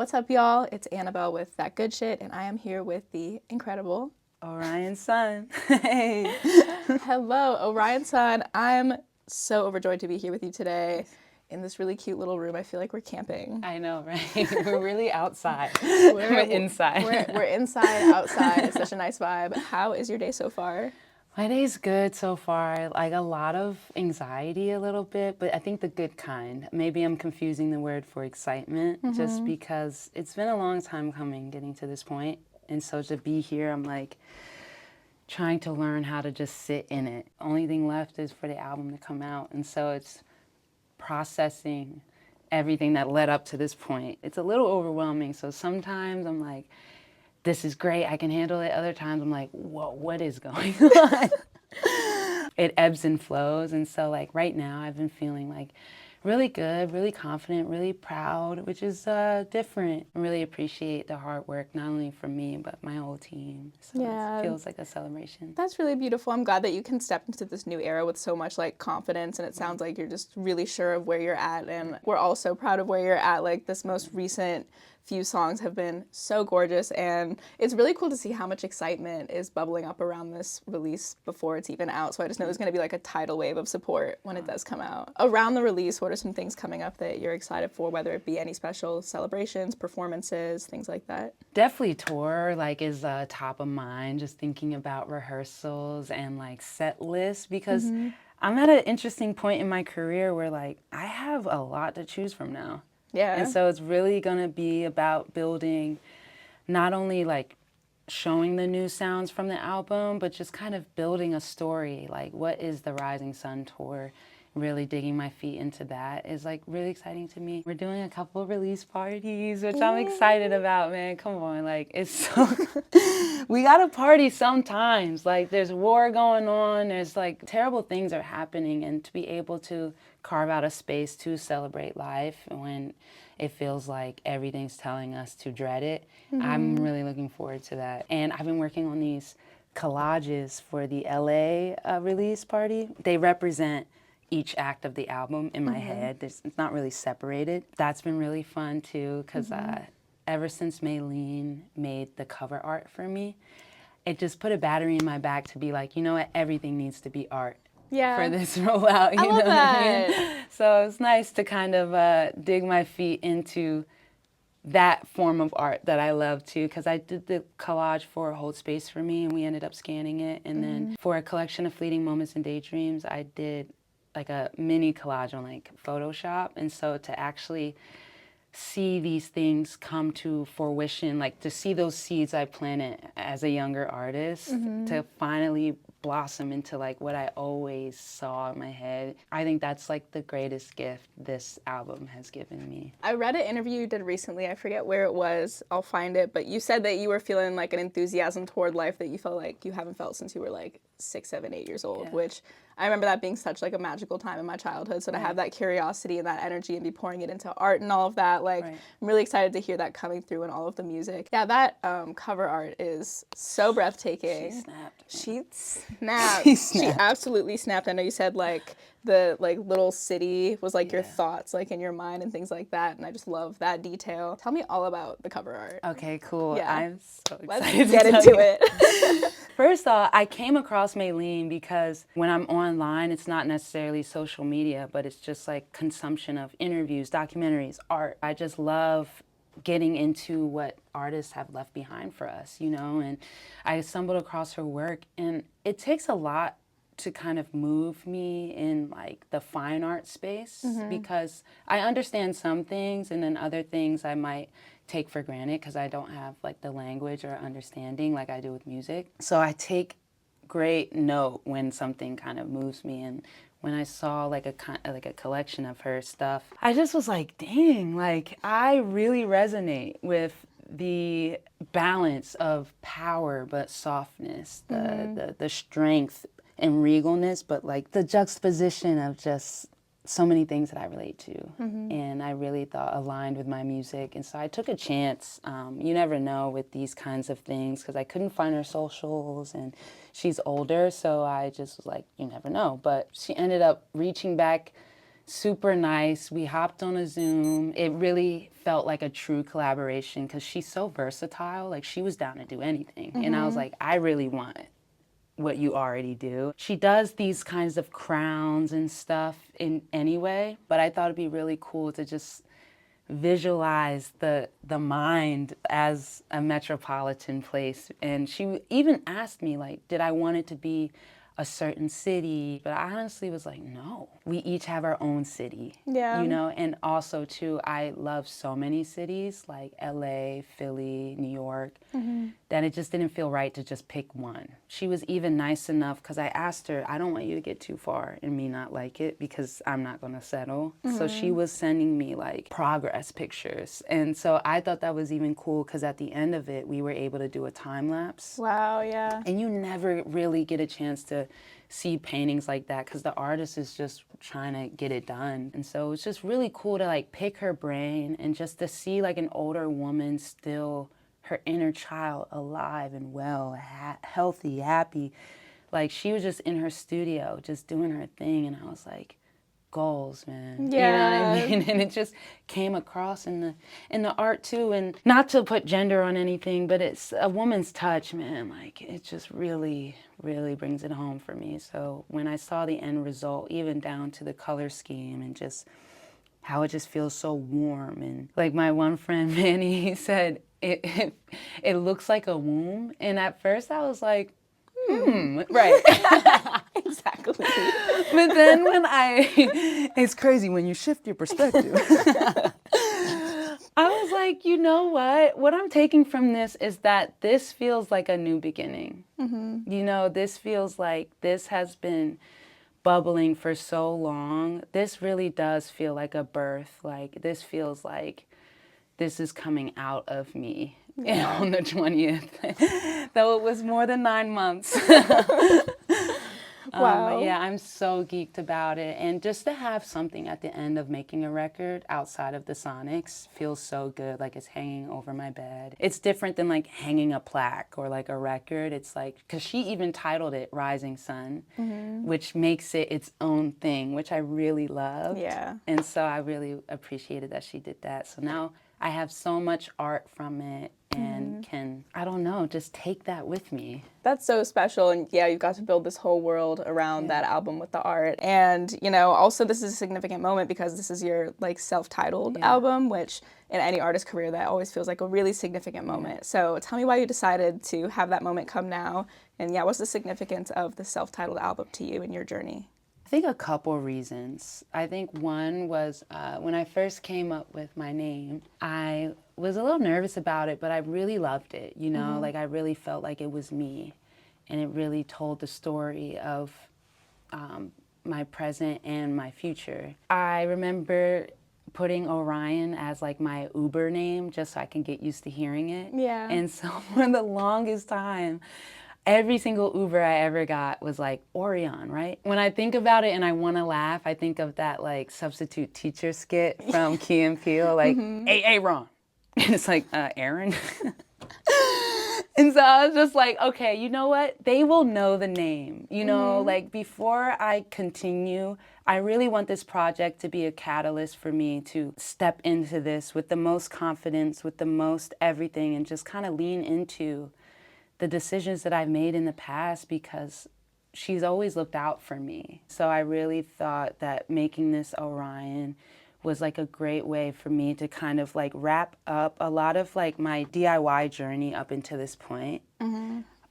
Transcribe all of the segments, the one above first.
What's up, y'all? It's Annabelle with That Good Shit, and I am here with the incredible Orion Sun. Hey. Hello, Orion Sun. I'm so overjoyed to be here with you today in this really cute little room. I feel like we're camping. I know, right? We're really outside. We're inside. We're inside, outside. It's such a nice vibe. How is your day so far? My day's good so far. Like a lot of anxiety a little bit, but I think the good kind. Maybe I'm confusing the word for excitement just because it's been a long time coming getting to this point. And so to be here, I'm like trying to learn how to just sit in it. Only thing left is for the album to come out. And so it's processing everything that led up to this point. It's a little overwhelming. So sometimes I'm like, this is great, I can handle it. Other times I'm like, whoa, what is going on? It ebbs and flows. And so like right now I've been feeling like really good, really confident, really proud, which is different. I really appreciate the hard work, not only from me, but my whole team. So it feels like a celebration. That's really beautiful. I'm glad that you can step into this new era with so much like confidence, and it sounds like you're just really sure of where you're at, and we're all so proud of where you're at. Like this most recent few songs have been so gorgeous, and it's really cool to see how much excitement is bubbling up around this release before it's even out. So I just know there's going to be like a tidal wave of support when it does come out. Around the release, what are some things coming up that you're excited for, whether it be any special celebrations, performances, things like that? Definitely tour like is top of mind, just thinking about rehearsals and like set lists, because I'm at an interesting point in my career where like I have a lot to choose from now. Yeah. And so it's really going to be about building, not only like showing the new sounds from the album, but just kind of building a story. Like, what is the Rising Sun tour? Really digging my feet into that is like really exciting to me. We're doing a couple release parties, which I'm excited about, man. Come on, like it's so, we gotta party sometimes. Like there's war going on, there's like terrible things are happening, and to be able to carve out a space to celebrate life when it feels like everything's telling us to dread it, I'm really looking forward to that. And I've been working on these collages for the LA release party. They represent each act of the album in my head. It's not really separated. That's been really fun too, because ever since Malene made the cover art for me, it just put a battery in my back to be like, you know what, everything needs to be art for this rollout. You know what I mean? So it's nice to kind of dig my feet into that form of art that I love too, because I did the collage for Hold Space for Me, and we ended up scanning it. And then for a collection of fleeting moments and daydreams, I did like a mini collage on like Photoshop. And so to actually see these things come to fruition, like to see those seeds I planted as a younger artist, to finally blossom into like what I always saw in my head, I think that's like the greatest gift this album has given me. I read an interview you did recently, I forget where it was, I'll find it, but you said that you were feeling like an enthusiasm toward life that you felt like you haven't felt since you were like 6, 7, 8 years old, which I remember that being such like a magical time in my childhood. So to have that curiosity and that energy and be pouring it into art and all of that, like I'm really excited to hear that coming through in all of the music. Yeah, that cover art is so breathtaking. She snapped. She snapped. She absolutely snapped. I know you said like the like little city was like your thoughts like in your mind and things like that, and I just love that detail. Tell me all about the cover art. Okay, cool. Yeah. I'm so excited. Let's get into it. First off, I came across Malene because when I'm online, it's not necessarily social media, but it's just like consumption of interviews, documentaries, art. I just love getting into what artists have left behind for us, you know, and I stumbled across her work, and it takes a lot to kind of move me in like the fine art space, because I understand some things and then other things I might take for granted because I don't have like the language or understanding like I do with music. So I take great note when something kind of moves me, and when I saw like a collection of her stuff, I just was like, dang, like I really resonate with the balance of power but softness, the strength and regalness, but like the juxtaposition of just so many things that I relate to, and I really thought aligned with my music. And so I took a chance. You never know with these kinds of things, because I couldn't find her socials, and she's older, so I just was like, you never know. But she ended up reaching back super nice. We hopped on a Zoom. It really felt like a true collaboration because she's so versatile. Like, she was down to do anything. And I was like, I really want what you already do. She does these kinds of crowns and stuff in anyway, but I thought it'd be really cool to just visualize the mind as a metropolitan place. And she even asked me, like, did I want it to be a certain city? But I honestly was like, no. We each have our own city. Yeah. You know, and also too, I love so many cities like LA, Philly, New York, that it just didn't feel right to just pick one. She was even nice enough because I asked her, I don't want you to get too far and me not like it because I'm not going to settle. So she was sending me like progress pictures. And so I thought that was even cool because at the end of it, we were able to do a time lapse. Wow, yeah. And you never really get a chance to see paintings like that because the artist is just trying to get it done. And so it's just really cool to like pick her brain and just to see like an older woman still, her inner child alive and well, healthy, happy. Like, she was just in her studio just doing her thing, and I was like, goals, man. Yeah. You know what I mean? And it just came across in the art too. And not to put gender on anything, but it's a woman's touch, man. Like, it just really, really brings it home for me. So when I saw the end result, even down to the color scheme and just how it just feels so warm. And like my one friend, Manny, he said, it looks like a womb. And at first I was like, right. Exactly. But then it's crazy when you shift your perspective. I was like, you know what? What I'm taking from this is that this feels like a new beginning. You know, this feels like this has been bubbling for so long. This really does feel like a birth. Like, this feels like this is coming out of me. Yeah. On the 20th, though it was more than 9 months. Wow. But yeah, I'm so geeked about it. And just to have something at the end of making a record outside of the sonics feels so good. Like, it's hanging over my bed. It's different than like hanging a plaque or like a record. It's like, because she even titled it Rising Sun, which makes it its own thing, which I really love. Yeah. And so I really appreciated that she did that. So now I have so much art from it and can, I don't know, just take that with me. That's so special. And yeah, you've got to build this whole world around that album with the art. And, you know, also this is a significant moment because this is your like self-titled album, which in any artist career, that always feels like a really significant moment. So tell me why you decided to have that moment come now. And yeah, what's the significance of the self-titled album to you in your journey? I think a couple reasons. I think one was when I first came up with my name, I was a little nervous about it, but I really loved it. You know, like I really felt like it was me, and it really told the story of my present and my future. I remember putting Orion as like my Uber name just so I can get used to hearing it. Yeah. And so for the longest time, every single Uber I ever got was like Orion, right? When I think about it and I want to laugh, I think of that like substitute teacher skit from Key and Peele, like, hey, Ron. And it's like, Aaron? And so I was just like, okay, you know what? They will know the name. You know, like before I continue, I really want this project to be a catalyst for me to step into this with the most confidence, with the most everything, and just kind of lean into the decisions that I've made in the past because she's always looked out for me. So I really thought that making this Orion was like a great way for me to kind of like wrap up a lot of like my DIY journey up until this point.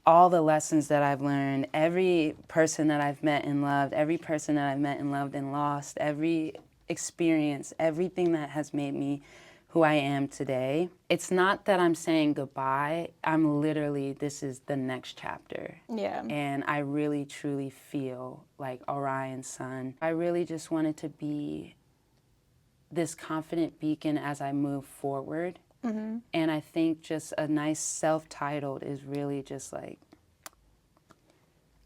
All the lessons that I've learned, every person that I've met and loved, every person that I've met and loved and lost, every experience, everything that has made me who I am today. It's not that I'm saying goodbye. I'm literally, this is the next chapter. Yeah. And I really, truly feel like Orion Sun. I really just wanted to be this confident beacon as I move forward. And I think just a nice self-titled is really just like,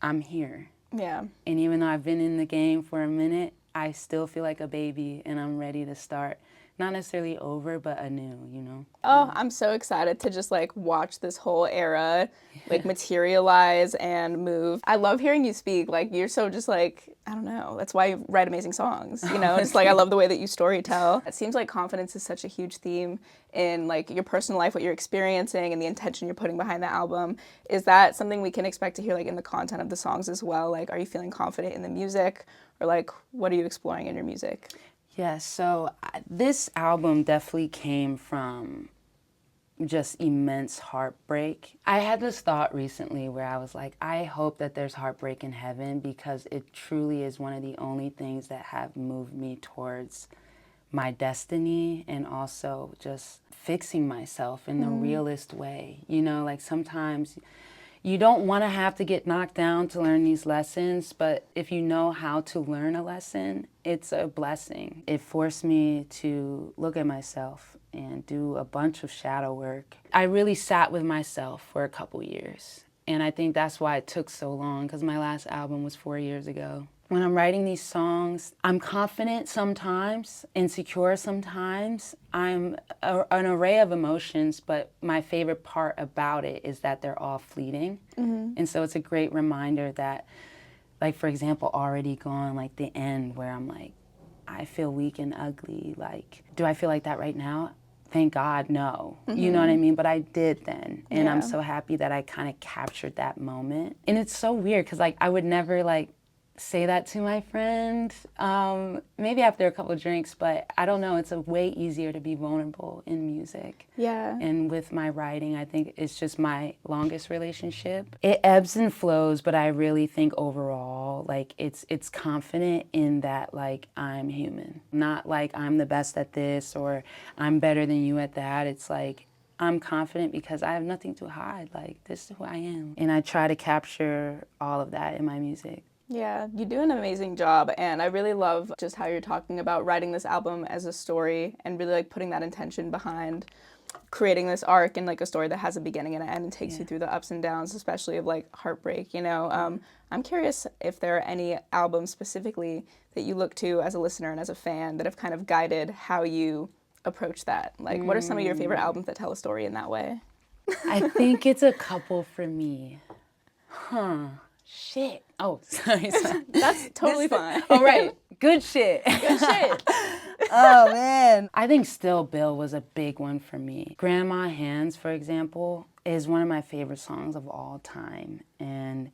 I'm here. Yeah. And even though I've been in the game for a minute, I still feel like a baby and I'm ready to start. Not necessarily over, but anew, you know? Oh, I'm so excited to just like watch this whole era like materialize and move. I love hearing you speak. Like you're so just like, I don't know. That's why you write amazing songs. You know, just like I love the way that you storytell. It seems like confidence is such a huge theme in like your personal life, what you're experiencing and the intention you're putting behind the album. Is that something we can expect to hear like in the content of the songs as well? Like are you feeling confident in the music or like what are you exploring in your music? Yeah, so this album definitely came from just immense heartbreak. I had this thought recently where I was like, I hope that there's heartbreak in heaven because it truly is one of the only things that have moved me towards my destiny and also just fixing myself in the realest way. You know, like sometimes you don't want to have to get knocked down to learn these lessons, but if you know how to learn a lesson, it's a blessing. It forced me to look at myself and do a bunch of shadow work. I really sat with myself for a couple years, and I think that's why it took so long, because my last album was 4 years ago. When I'm writing these songs, I'm confident sometimes, insecure sometimes. I'm an array of emotions, but my favorite part about it is that they're all fleeting. And so it's a great reminder that, like, for example, Already Gone, like the end where I'm like, I feel weak and ugly. Like, do I feel like that right now? Thank God, no. You know what I mean? But I did then. And I'm so happy that I kind of captured that moment. And it's so weird because, like, I would never, like, say that to my friend, maybe after a couple drinks, but I don't know, it's a way easier to be vulnerable in music. Yeah. And with my writing, I think it's just my longest relationship. It ebbs and flows, but I really think overall, like it's confident in that, like, I'm human. Not like I'm the best at this or I'm better than you at that. It's like, I'm confident because I have nothing to hide. Like, this is who I am. And I try to capture all of that in my music. Yeah, you do an amazing job, and I really love just how you're talking about writing this album as a story and really like putting that intention behind creating this arc and like a story that has a beginning and an end and takes you through the ups and downs, especially of like heartbreak, you know. I'm curious if there are any albums specifically that you look to as a listener and as a fan that have kind of guided how you approach that. Like, what are some of your favorite albums that tell a story in that way? I think it's a couple for me. Shit. Oh, sorry. That's totally fine. All right. Good shit. Good shit. Oh, man. I think Still Bill was a big one for me. Grandma Hands, for example, is one of my favorite songs of all time and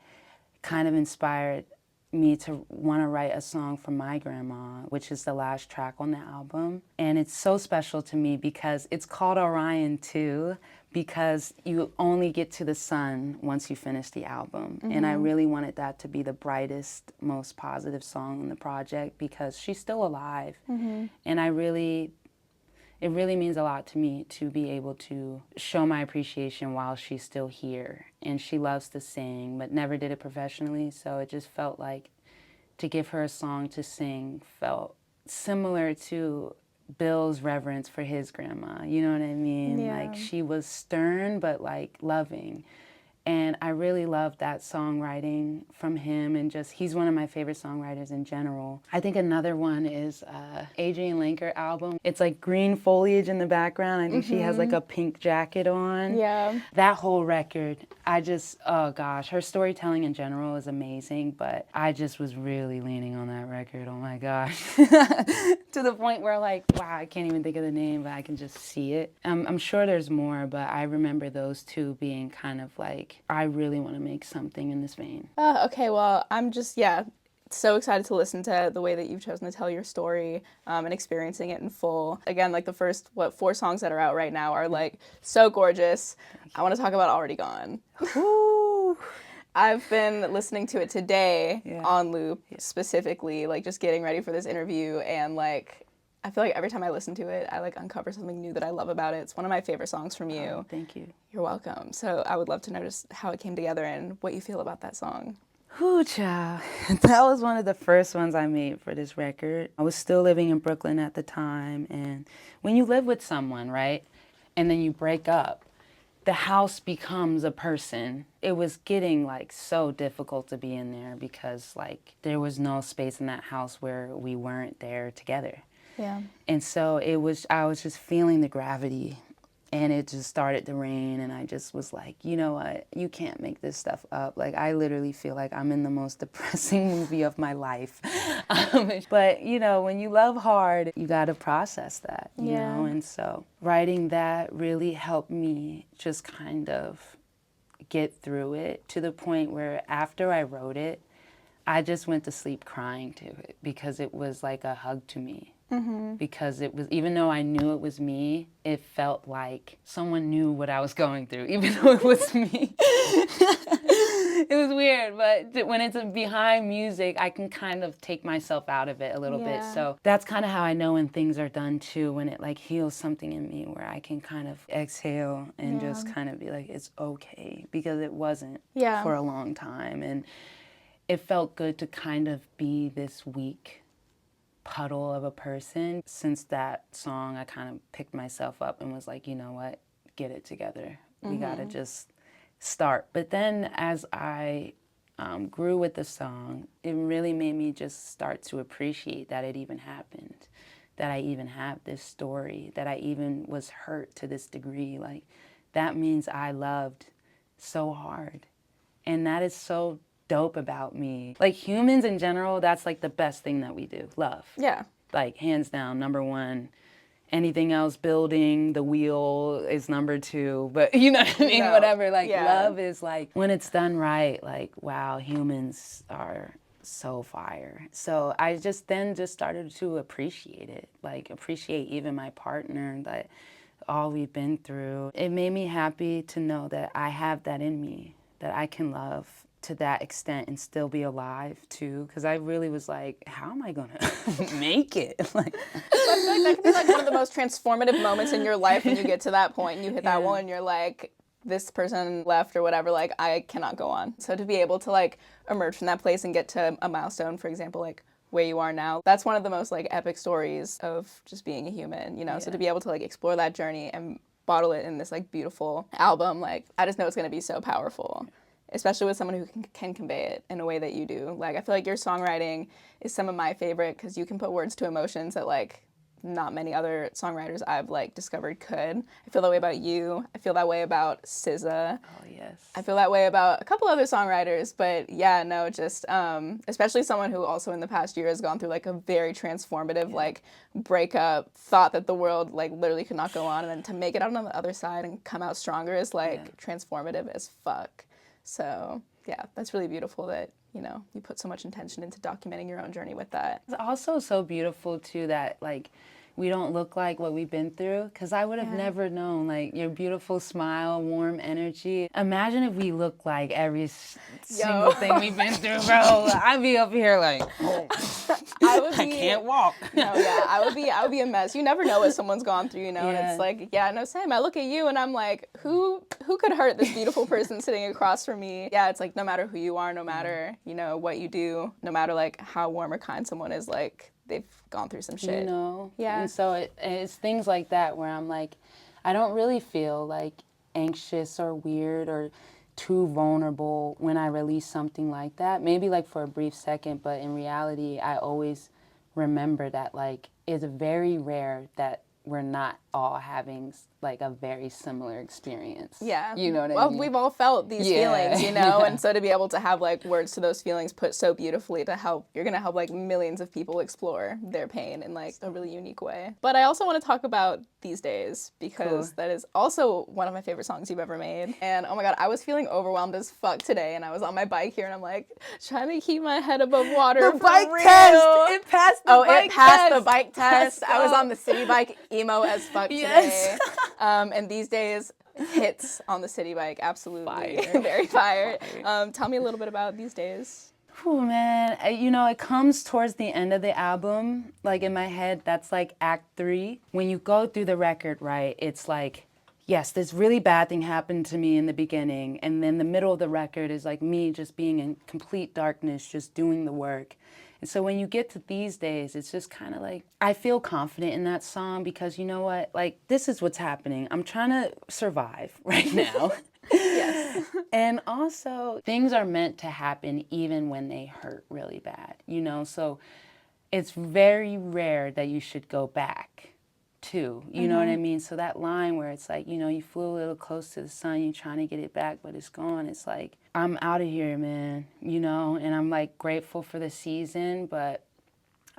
kind of inspired me to want to write a song for my grandma, which is the last track on the album. And it's so special to me because it's called Orion too, because you only get to the sun once you finish the album. And I really wanted that to be the brightest, most positive song on the project because she's still alive. And it really means a lot to me to be able to show my appreciation while she's still here. And she loves to sing, but never did it professionally, so it just felt like to give her a song to sing felt similar to Bill's reverence for his grandma. You know what I mean? Yeah. Like, she was stern, but like loving. And I really love that songwriting from him, and just, he's one of my favorite songwriters in general. I think another one is Adrienne Lenker album. It's like green foliage in the background. I think she has like a pink jacket on. Yeah. That whole record, I just, oh gosh, her storytelling in general is amazing, but I just was really leaning on that record, oh my gosh. To the point where, like, wow, I can't even think of the name, but I can just see it. I'm sure there's more, but I remember those two being kind of like, I really want to make something in this vein. Okay, well, I'm just, so excited to listen to the way that you've chosen to tell your story and experiencing it in full. Again, like the first, 4 songs that are out right now are like so gorgeous. I want to talk about Already Gone. Woo! I've been listening to it today on loop, specifically, like just getting ready for this interview, and like, I feel like every time I listen to it, I like uncover something new that I love about it. It's one of my favorite songs from you. Oh, thank you. You're welcome. So I would love to know just how it came together and what you feel about that song. Whew, child. That was one of the first ones I made for this record. I was still living in Brooklyn at the time, and when you live with someone, right, and then you break up, the house becomes a person. It was getting like so difficult to be in there because like there was no space in that house where we weren't there together. Yeah. And so I was just feeling the gravity And it just started to rain, and I just was like, you know what, you can't make this stuff up. Like, I literally feel like I'm in the most depressing movie of my life. But, you know, when you love hard, you got to process that, you know? And so writing that really helped me just kind of get through it, to the point where after I wrote it, I just went to sleep crying to it, because it was like a hug to me. Because it was, even though I knew it was me, it felt like someone knew what I was going through, even though it was me. It was weird, but when it's behind music, I can kind of take myself out of it a little bit. So that's kind of how I know when things are done too, when it like heals something in me, where I can kind of exhale and just kind of be like, it's okay, because it wasn't for a long time. And it felt good to kind of be this weak puddle of a person. Since that song, I kind of picked myself up and was like, you know what, get it together. We gotta just start. But then as I grew with the song, it really made me just start to appreciate that it even happened, that I even have this story, that I even was hurt to this degree. Like, that means I loved so hard. And that is so dope about me. Like, humans in general, that's like the best thing that we do, love. Yeah. Like, hands down, number one. Anything else, building the wheel, is number two. But you know what I mean? Whatever. Like, love is like, when it's done right, like, wow, humans are so fire. So I just started to appreciate it. Like, appreciate even my partner, that all we've been through. It made me happy to know that I have that in me, that I can love to that extent and still be alive too, because I really was like, how am I gonna make it? Like, I feel like that can be like one of the most transformative moments in your life, when you get to that point and you hit that wall and you're like, this person left or whatever, like, I cannot go on. So to be able to like emerge from that place and get to a milestone, for example, like where you are now, that's one of the most like epic stories of just being a human, you know? So to be able to like explore that journey and bottle it in this like beautiful album, like, I just know it's gonna be so powerful. Especially with someone who can convey it in a way that you do. Like, I feel like your songwriting is some of my favorite, because you can put words to emotions that like not many other songwriters I've like discovered could. I feel that way about you. I feel that way about SZA. oh yes. I feel that way about a couple other songwriters, but yeah, no, just especially someone who also in the past year has gone through like a very transformative like breakup, thought that the world like literally could not go on, and then to make it out on the other side and come out stronger is like transformative as fuck. So yeah, that's really beautiful that, you know, you put so much intention into documenting your own journey with that. It's also so beautiful too that like we don't look like what we've been through, because I would have never known, like, your beautiful smile, warm energy. Imagine if we looked like every single thing we've been through, bro. I'd be up here like, I can't walk. No, yeah, I would be a mess. You never know what someone's gone through, you know. And it's like, yeah, no, same. I look at you and I'm like, who could hurt this beautiful person sitting across from me? Yeah, it's like, no matter who you are, no matter, you know, what you do, no matter like how warm or kind someone is, like, they've gone through some shit. You know? Yeah. And so it's things like that where I'm like, I don't really feel like anxious or weird or too vulnerable when I release something like that. Maybe like for a brief second, but in reality, I always remember that like it's very rare that we're not all having like a very similar experience. Yeah. You know what I well, mean? we've all felt these feelings, you know, and so to be able to have like words to those feelings put so beautifully to help, you're going to help like millions of people explore their pain in like a really unique way. But I also want to talk about These Days, because that is also one of my favorite songs you've ever made. And oh my God, I was feeling overwhelmed as fuck today, and I was on my bike here and I'm like trying to keep my head above water. The bike test! It passed the bike test! It passed the bike test. I was on the city bike, emo as fuck today. And These Days hits on the city bike, absolutely. Fire. Very fire. Tell me a little bit about These Days. Oh man, you know, it comes towards the end of the album. Like in my head, that's like act 3. When you go through the record, right, it's like, yes, this really bad thing happened to me in the beginning. And then the middle of the record is like me just being in complete darkness, just doing the work. And so when you get to These Days, it's just kind of like, I feel confident in that song because you know what? Like, this is what's happening. I'm trying to survive right now. Yes. And also, things are meant to happen even when they hurt really bad, you know? So it's very rare that you should go back too. You know what I mean? So that line where it's like, you know, you flew a little close to the sun, you're trying to get it back, but it's gone. It's like, I'm out of here, man, you know? And I'm like grateful for the season, but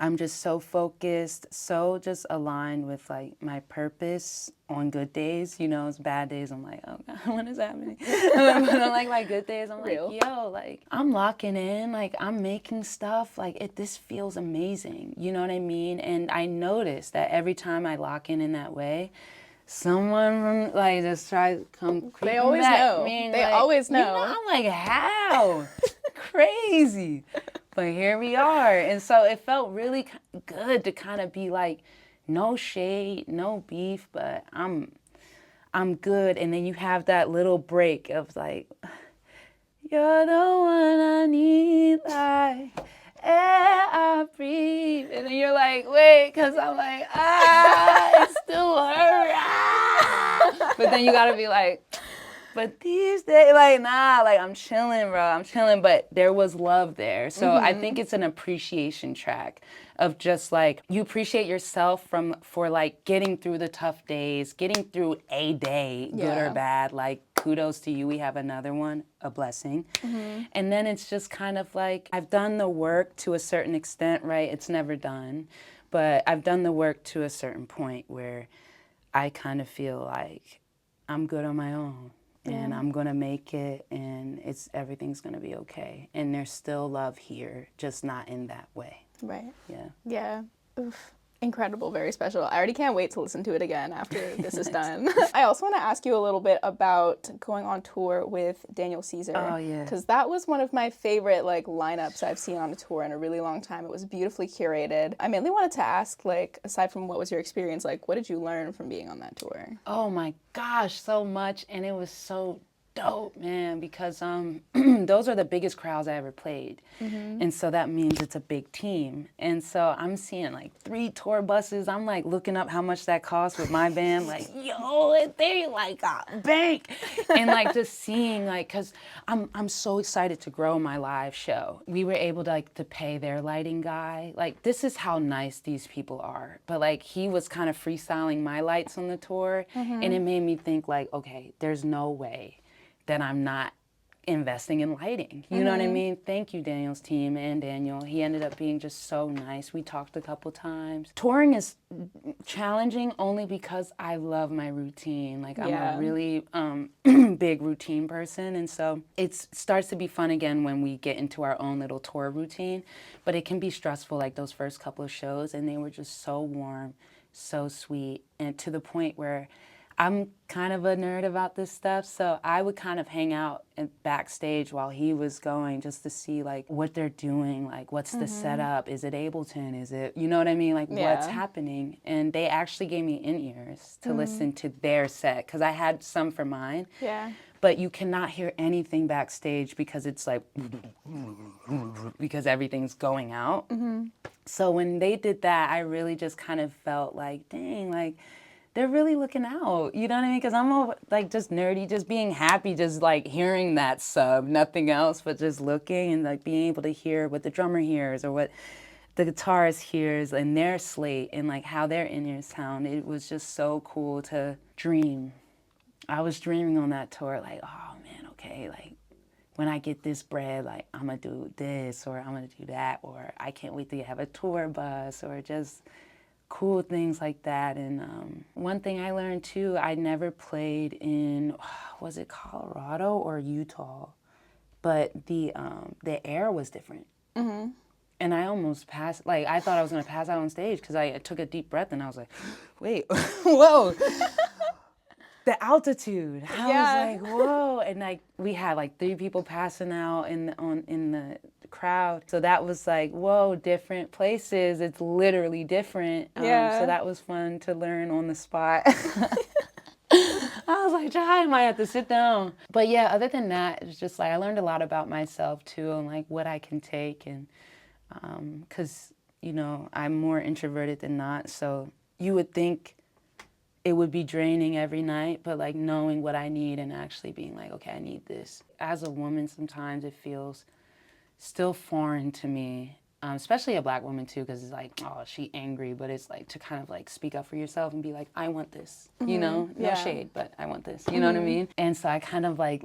I'm just so focused, so just aligned with like my purpose on good days. You know, it's bad days, I'm like, oh God, what is happening? But on like my good days, I'm like, yo, like I'm locking in, like I'm making stuff, like this feels amazing. You know what I mean? And I notice that every time I lock in that way, someone from like just tries to come creeping They always back. know. They always know. You know, I'm like, how? Crazy. But here we are. And so it felt really good to kind of be like, no shade, no beef, but I'm good. And then you have that little break of like, you're the one I need, like air I breathe. And then you're like, wait, because I'm like, it still hurts. But then you got to be like, but these days, like, nah, like, I'm chilling, bro. I'm chilling. But there was love there. So I think it's an appreciation track of just, like, you appreciate yourself for, like, getting through the tough days, getting through a day, good or bad. Like, kudos to you. We have another one, a blessing. And then it's just kind of like, I've done the work to a certain extent, right? It's never done. But I've done the work to a certain point where I kind of feel like I'm good on my own. And I'm gonna make it, and everything's gonna be okay. And there's still love here, just not in that way. Right. Yeah. Yeah. Oof. Incredible, very special. I already can't wait to listen to it again after this is done. I also want to ask you a little bit about going on tour with Daniel Caesar. Oh, yeah. Because that was one of my favorite like lineups I've seen on a tour in a really long time. It was beautifully curated. I mainly wanted to ask, like, aside from what was your experience, like, what did you learn from being on that tour? Oh my gosh, so much. And it was so dope, man, because those are the biggest crowds I ever played. And so that means it's a big team. And so I'm seeing like 3 tour buses. I'm like looking up how much that costs with my band, like, yo, they like a bank. And like just seeing like, cause I'm so excited to grow my live show. We were able to like to pay their lighting guy. Like, this is how nice these people are. But like he was kind of freestyling my lights on the tour. And it made me think like, okay, there's no way that I'm not investing in lighting. You know what I mean? Thank you, Daniel's team and Daniel. He ended up being just so nice. We talked a couple times. Touring is challenging only because I love my routine. Like, I'm a really big routine person. And so it starts to be fun again when we get into our own little tour routine. But it can be stressful, like those first couple of shows. And they were just so warm, so sweet, and to the point where I'm kind of a nerd about this stuff, so I would kind of hang out backstage while he was going just to see like what they're doing, like what's the setup, is it Ableton, is it, you know what I mean, like what's happening. And they actually gave me in-ears to listen to their set, because I had some for mine. Yeah. But you cannot hear anything backstage because it's like, because everything's going out. So when they did that, I really just kind of felt like, dang, like, they're really looking out, you know what I mean? Because I'm all, like, just nerdy, just being happy, just like hearing that sub, nothing else, but just looking and like being able to hear what the drummer hears or what the guitarist hears in their slate and like how their in-ears sound. It was just so cool to dream. I was dreaming on that tour, like, oh man, okay, like when I get this bread, like I'm gonna do this or I'm gonna do that, or I can't wait to have a tour bus, or just cool things like that. And one thing I learned too, I never played in, was it Colorado or Utah? But the air was different. And I almost passed, like I thought I was gonna pass out on stage because I took a deep breath and I was like, wait, whoa. The altitude, I was like, whoa. And like we had like 3 people passing out in the crowd. So that was like, whoa, different places. It's literally different. So that was fun to learn on the spot. I was like, I might have to sit down. But yeah, other than that, it's just like I learned a lot about myself too, and like what I can take. And because, you know, I'm more introverted than not. So you would think it would be draining every night, but like knowing what I need and actually being like, okay, I need this. As a woman, sometimes it feels still foreign to me especially a Black woman too, because it's like, oh, she angry, but it's like to kind of like speak up for yourself and be like, I want this, you know, no shade, but I want this, you know what I mean? And so I kind of like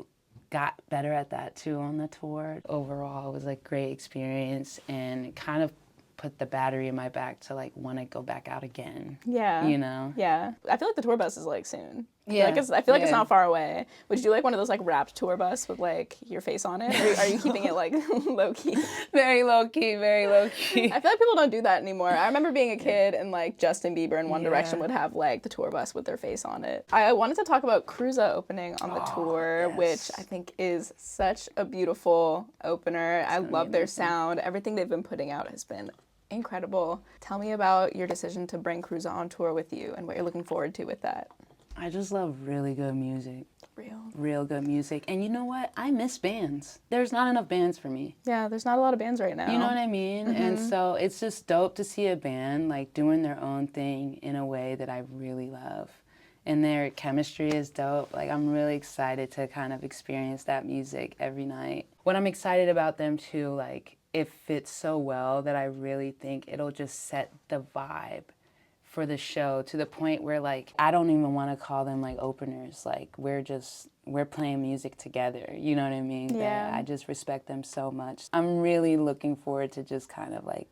got better at that too on the tour. Overall, it was like great experience, and it kind of put the battery in my back to like want to go back out again. Yeah. You know? Yeah. I feel like the tour bus is like soon. Yeah. I feel like it's not far away. Would you do like one of those like wrapped tour bus with like your face on it? Or are you keeping it like low key? Very low key, very low key. I feel like people don't do that anymore. I remember being a kid and like Justin Bieber and One Direction would have like the tour bus with their face on it. I wanted to talk about Cruza opening on the tour, which I think is such a beautiful opener. I love their sound. Everything they've been putting out has been incredible. Tell me about your decision to bring Cruza on tour with you and what you're looking forward to with that. I just love really good music. Real good music. And you know what? I miss bands. There's not enough bands for me. Yeah, there's not a lot of bands right now. You know what I mean? And so it's just dope to see a band like doing their own thing in a way that I really love. And their chemistry is dope. Like, I'm really excited to kind of experience that music every night. What I'm excited about them too, like, it fits so well that I really think it'll just set the vibe for the show to the point where like I don't even want to call them like openers. Like we're playing music together. You know what I mean? Yeah. I just respect them so much. I'm really looking forward to just kind of like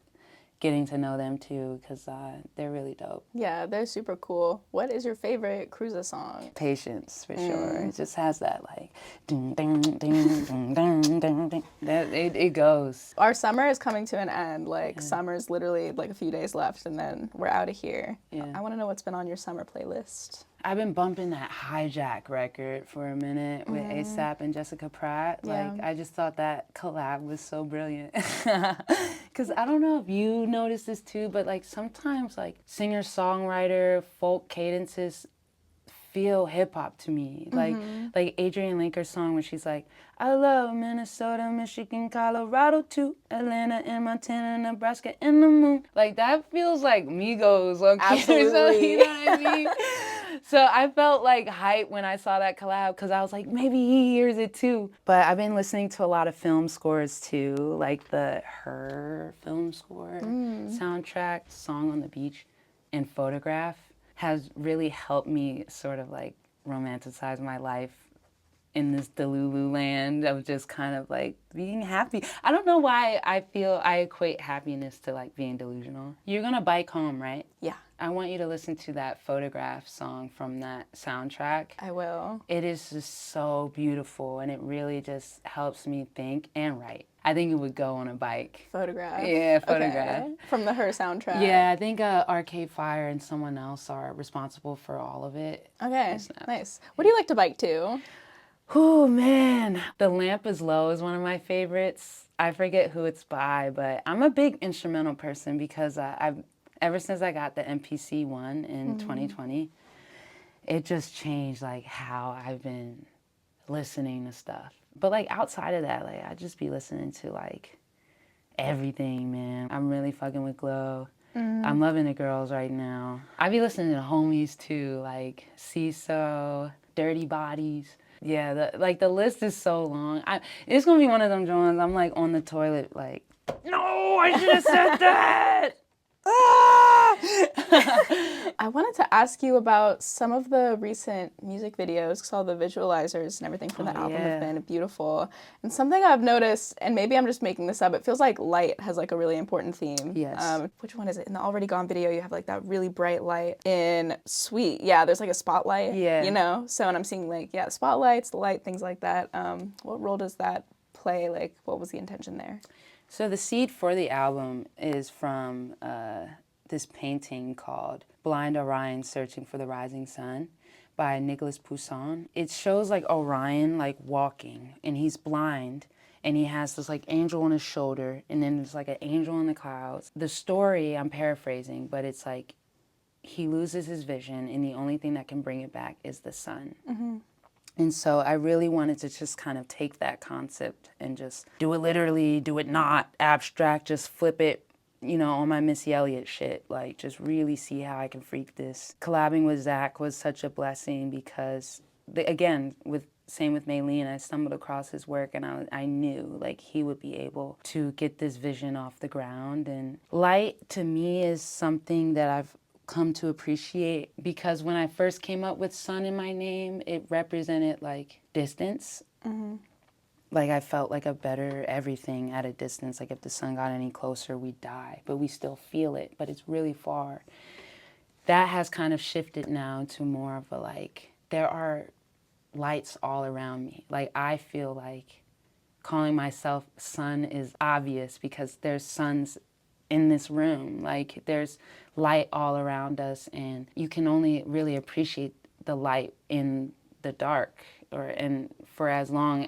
getting to know them too, because they're really dope. Yeah, they're super cool. What is your favorite Cruza song? Patience, for sure. It just has that like, ding, ding, ding, ding, ding, ding, ding. It goes. Our summer is coming to an end. Like summer's literally like a few days left and then we're out of here. Yeah. I want to know what's been on your summer playlist. I've been bumping that Hijack record for a minute with A$AP and Jessica Pratt. Yeah. Like, I just thought that collab was so brilliant. Because I don't know if you notice this too, but like sometimes like singer-songwriter, folk cadences feel hip-hop to me. Like Adrienne Linker's song where she's like, I love Minnesota, Michigan, Colorado too, Atlanta and Montana, Nebraska, and the moon. Like that feels like Migos. Absolutely. You know what I mean? So I felt like hype when I saw that collab because I was like, maybe he hears it too. But I've been listening to a lot of film scores too, like the Her film score, soundtrack, Song on the Beach, and Photograph has really helped me sort of like romanticize my life in this Delulu land of just kind of like being happy. I don't know why I feel I equate happiness to like being delusional. You're gonna bike home, right? Yeah. I want you to listen to that Photograph song from that soundtrack. I will. It is just so beautiful and it really just helps me think and write. I think it would go on a bike. Photograph. Yeah, Photograph. Okay. From the Her soundtrack. Yeah, I think Arcade Fire and someone else are responsible for all of it. Okay, nice. What do you like to bike to? Oh man, The Lamp is Low is one of my favorites. I forget who it's by, but I'm a big instrumental person because ever since I got the MPC one in 2020, it just changed like how I've been listening to stuff. But like outside of that, like I just be listening to like everything, man. I'm really fucking with Glow. I'm loving the girls right now. I be listening to homies too, like CISO, Dirty Bodies. Yeah, the list is so long. It's gonna be one of them joints. I'm like on the toilet, like, no, I should have said that. I wanted to ask you about some of the recent music videos because all the visualizers and everything for the album have been beautiful. And something I've noticed, and maybe I'm just making this up, it feels like light has like a really important theme. Yes. Which one is it? In the Already Gone video, you have like that really bright light. In Sweet, yeah, there's like a spotlight. Yeah. You know? So, and I'm seeing like, the spotlights, the light, things like that. What role does that play? Like, what was the intention there? So the seed for the album is from this painting called Blind Orion Searching for the Rising Sun by Nicholas Poussin. It shows like Orion like walking and he's blind and he has this like angel on his shoulder and then there's like an angel in the clouds. The story, I'm paraphrasing, but it's like he loses his vision and the only thing that can bring it back is the sun. And so I really wanted to just kind of take that concept and just do it literally, do it not abstract, just flip it, you know, on my Missy Elliott shit. Like, just really see how I can freak this. Collabing with Zach was such a blessing because, again, with same with Malene. I stumbled across his work and I knew like he would be able to get this vision off the ground. And light to me is something that I've come to appreciate because when I first came up with sun in my name, it represented like distance. Like I felt like a better everything at a distance. Like if the sun got any closer, we'd die, but we still feel it, but it's really far. That has kind of shifted now to more of a like, there are lights all around me. Like I feel like calling myself sun is obvious because there's suns in this room. Like there's light all around us, and you can only really appreciate the light in the dark, and for as long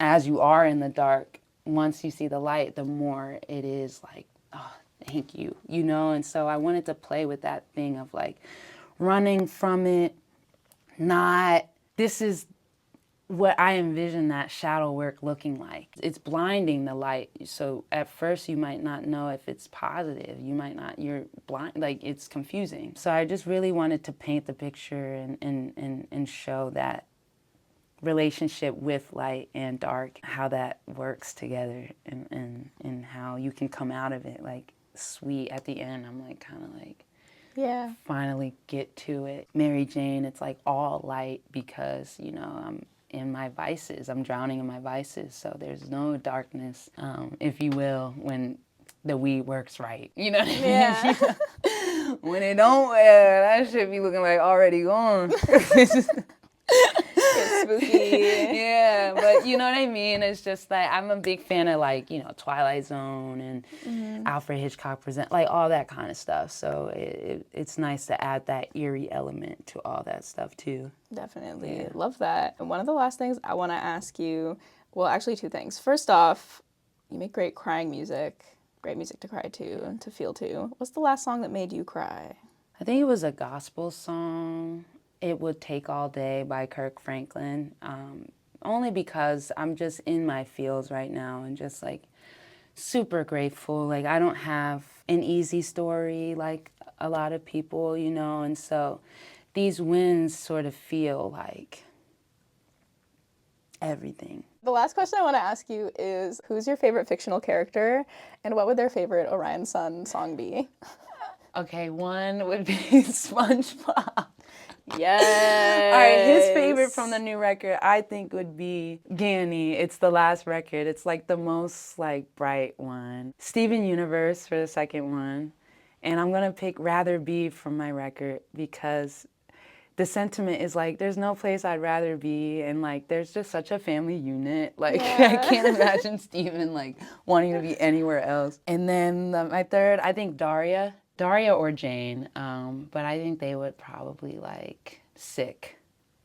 as you are in the dark, once you see the light, the more it is like, oh, thank you, you know? And so I wanted to play with that thing of like running from it, this is what I envision that shadow work looking like. It's blinding the light. So at first you might not know if it's positive. You're blind, like it's confusing. So I just really wanted to paint the picture and show that relationship with light and dark, how that works together and how you can come out of it like sweet at the end. I'm like kind of like, yeah, finally get to it. Mary Jane, it's like all light because, you know, I'm in my vices. I'm drowning in my vices. So there's no darkness, if you will, when the weed works right. You know what I mean? Yeah. When it don't, that should be looking like already gone. It's spooky. Yeah, but you know what I mean? It's just like, I'm a big fan of like, you know, Twilight Zone and Alfred Hitchcock Presents, like all that kind of stuff. So it's nice to add that eerie element to all that stuff too. Definitely. Yeah. Love that. And one of the last things I want to ask you, well, actually two things. First off, you make great crying music, great music to cry to and to feel to. What's the last song that made you cry? I think it was a gospel song. It Would Take All Day by Kirk Franklin. Only because I'm just in my feels right now and just like super grateful. Like I don't have an easy story like a lot of people, you know, and so these wins sort of feel like everything. The last question I want to ask you is, who's your favorite fictional character and what would their favorite Orion Sun song be? Okay, one would be SpongeBob. Yes. All right, his favorite from the new record, I think, would be Ganny. It's the last record. It's like the most like bright one. Steven Universe for the second one. And I'm gonna pick Rather Be from my record because the sentiment is like, there's no place I'd rather be, and like there's just such a family unit. Like I can't imagine Steven like wanting to be anywhere else. And then my third, I think Daria or Jane, but I think they would probably like Sick,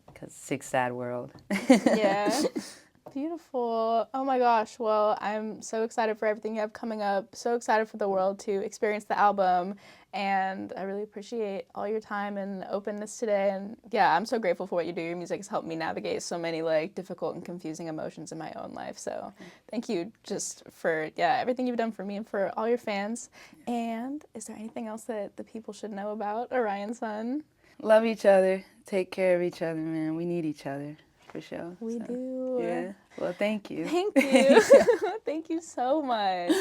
because Sick Sad World. Yeah. Beautiful. Oh my gosh. Well, I'm so excited for everything you have coming up. So excited for the world to experience the album. And I really appreciate all your time and openness today. And yeah, I'm so grateful for what you do. Your music has helped me navigate so many like difficult and confusing emotions in my own life. So thank you just for, everything you've done for me and for all your fans. And is there anything else that the people should know about Orion Sun? Love each other. Take care of each other, man. We need each other. For sure. We do. Yeah. Well, thank you. Thank you. Thank you so much.